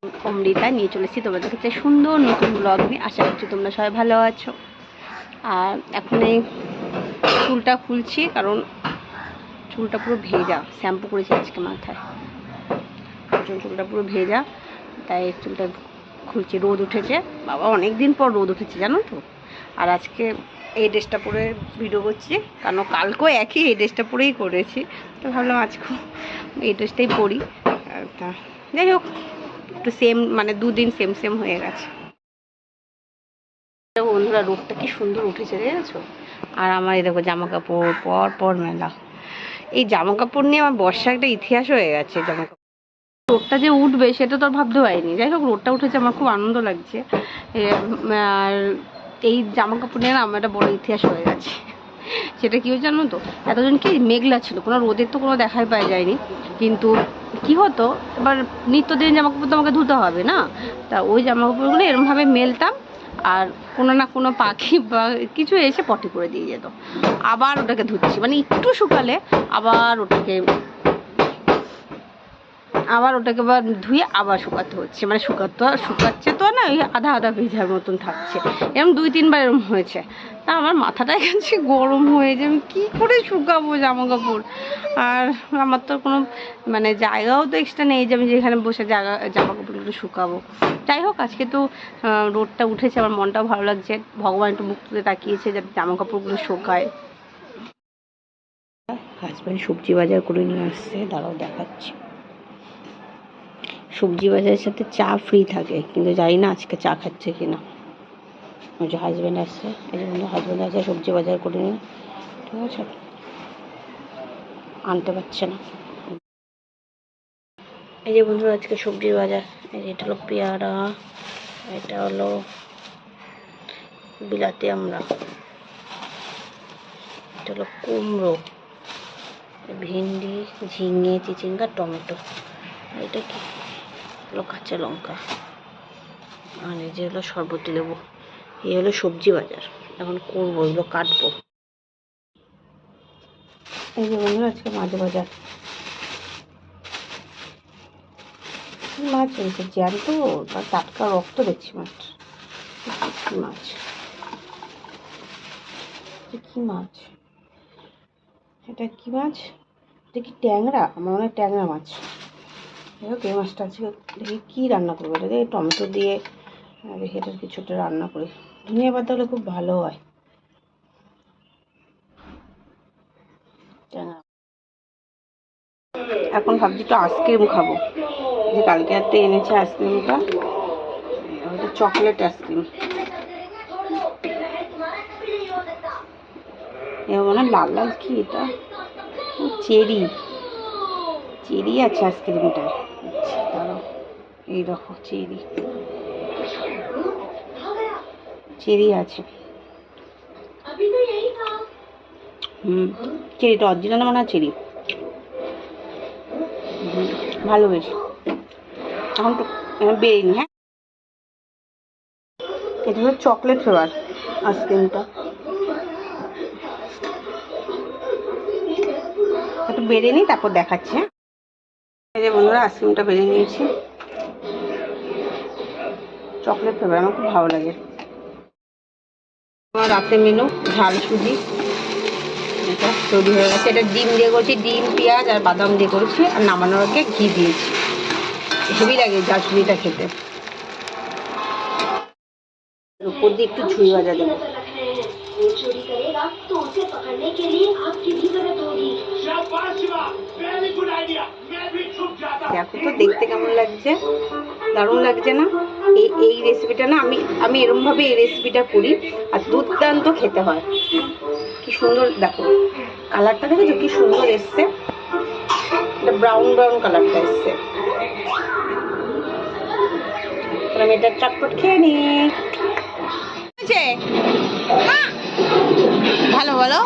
অমৃতা নিয়ে চলেছি তোমাদের কাছে সুন্দর নতুন ব্লগ নিয়ে। আশা করছি তোমরা সবাই ভালো আছো। আর এখন এই চুলটা খুলছি, কারণ চুলটা পুরো ভেজা, শ্যাম্পু করেছি আজকে মাথায়, চুলটা পুরো ভেজা, তাই চুলটা খুলছি। রোদ উঠেছে বাবা, অনেক দিন পর রোদ উঠেছে জানো তো। আর আজকে এই ড্রেসটা পরে ভিডিও করছি, কারণ কালকেও একই এই ড্রেসটা পরেই করেছি, তো ভাবলাম আজকেও এই ড্রেসটাই পরি। তা যাই হোক, একটু সেম মানে দুদিন সেম সেম হয়ে গেছে। বন্ধুরা রোদটা কি সুন্দর উঠেছে দেখেছো। আর আমার এই দেখো জামা কাপড় পর পর মেলা। এই জামা কাপড় নিয়ে আমার বর্ষা একটা ইতিহাস হয়ে গেছে। জামা কাপড় রোদটা যে উঠবে সেটা তো আর ভাবতে পারিনি। যাই হোক, রোদটা উঠেছে, আমার খুব আনন্দ লাগছে। আর এই জামা কাপড় নিয়ে না আমার একটা বড় ইতিহাস হয়ে গেছে। সেটা কি হয়েছে জানো তো, এতজন কি মেঘলা ছিল, কোনো রোদের তো কোনো দেখাই পাওয়া যায়নি। কিন্তু কি হতো, এবার নিত্যদিন জামা কাপড় তো আমাকে ধুতে হবে না, তা ওই জামা কাপড়গুলো এরমভাবে মেলতাম, আর কোনো না কোনো পাখি বা কিছু এসে পটি করে দিয়ে যেত। আবার ওটাকে ধুচ্ছি, মানে একটু শুকালে আবার ওটাকে আবার ধুয়ে আবার শুকাতে হচ্ছে, মানে শুকাচ্ছে তো না, ওই আধা আধা ভেজার মতন থাকছে। এরকম 2-3 বার এরকম হয়েছে। তা আমার মাথাটা এখানে গরম হয়ে যায়, আমি কী করে শুকাবো জামা কাপড়। আর আমার তো কোনো মানে জায়গাও তো এক্সট্রা নেই যে আমি যেখানে বসে জামা কাপড়গুলো শুকাবো। যাই হোক, আজকে তো রোদটা উঠেছে, আমার মনটাও ভালো লাগছে। ভগবান একটু মুখ তুলে তাকিয়েছে যাতে জামা কাপড়গুলো শুকায়। হাজব্যান্ড সবজি বাজার করে নিয়ে আসছে, দাঁড়াও দেখাচ্ছি। সবজি বাজারের সাথে চা ফ্রি থাকে, কিন্তু জানি না আজকে চা খাচ্ছে কিনা। ওই যে হাজব্যান্ড আসছে, এই যে হাজব্যান্ড আছে সবজি বাজার করে নিয়ে, ঠিক আছে, আনতে পারছে না। এই যে বন্ধুরা আজকে সবজি বাজার, এই যে এটা হলো পেয়ারা, এটা হলো বিলাতি আমড়া, এটা হলো কুমড়ো, ভেন্ডি, ঝিঙে, চিচিঙ্গা, টমেটো, এটা কি হলো কাঁচা লঙ্কা, আর এই যে হলো শরবতি লেবু। এই হলো সবজি বাজার। এখন করবো, এগুলো কাটবো। এই যে বন্ধুরা আজকে মাছ বাজার, মাছ এনেছে জ্যান্ত, টাটকা রক্ত দেখছি মাছ। কি মাছ, কি মাছ এটা, কি মাছ এটা, কি ট্যাংরা? আমার মনে হয় ট্যাংরা মাছ। যাই হোক, এই মাছটা আজকে দেখি কী রান্না করবো। এটা দেখি টমেটো দিয়ে দেখি এটার কিছুটা রান্না করি। ধনিয়া পাতা হলে খুব ভালো হয়। এখন ভাবছি একটু আইসক্রিম খাবো, যে কালকে একটা এনেছে আইসক্রিমটা, ওটা চকলেট আইসক্রিম। এবার মনে হয় লাল লাল, কি এটা, চেরি চেরি আছে আইসক্রিমটায়। দাঁড়াও, এই দেখো চেরি চেরি আছে। চেরিটা অরিজিনাল মনে হয় চেরি, ভালো বেশ। এখন তো বেরিনি। হ্যাঁ, এটা হলো চকলেট ফ্লেভার আইসক্রিমটা, একটু বেড়ে নিই তারপর দেখাচ্ছি। হ্যাঁ, এই যে বন্ধুরা আইসক্রিমটা বেড়ে নিয়েছি, চকলেট ফ্লেভার, আমার খুব ভালো লাগে। আমার রাতে মেনু ঝাল সুজি, এটা তৈরি হয়ে গেছে। এটা ডিম দিয়ে করেছি, ডিম, পেঁয়াজ আর বাদাম দিয়ে করেছি, আর নামানোর আগে ঘি দিয়েছি। হেভি লাগে ঝাল সুজিটা খেতে। উপর দিয়ে একটু ঝুড়ি ভাজা দেবো। দেখো তো দেখতে কেমন লাগছে, দারুণ লাগছে না? এই রেসিপিটা না আমি এরমভাবে এই রেসিপিটা করি, আর দুর্দান্ত খেতে হয়। কি সুন্দর দেখো কালারটা, দেখেছো কি সুন্দর এসছে, এটা ব্রাউন ব্রাউন কালারটা এসছে। আমি এটা চটপট খেয়ে নিই। ভালো বলো।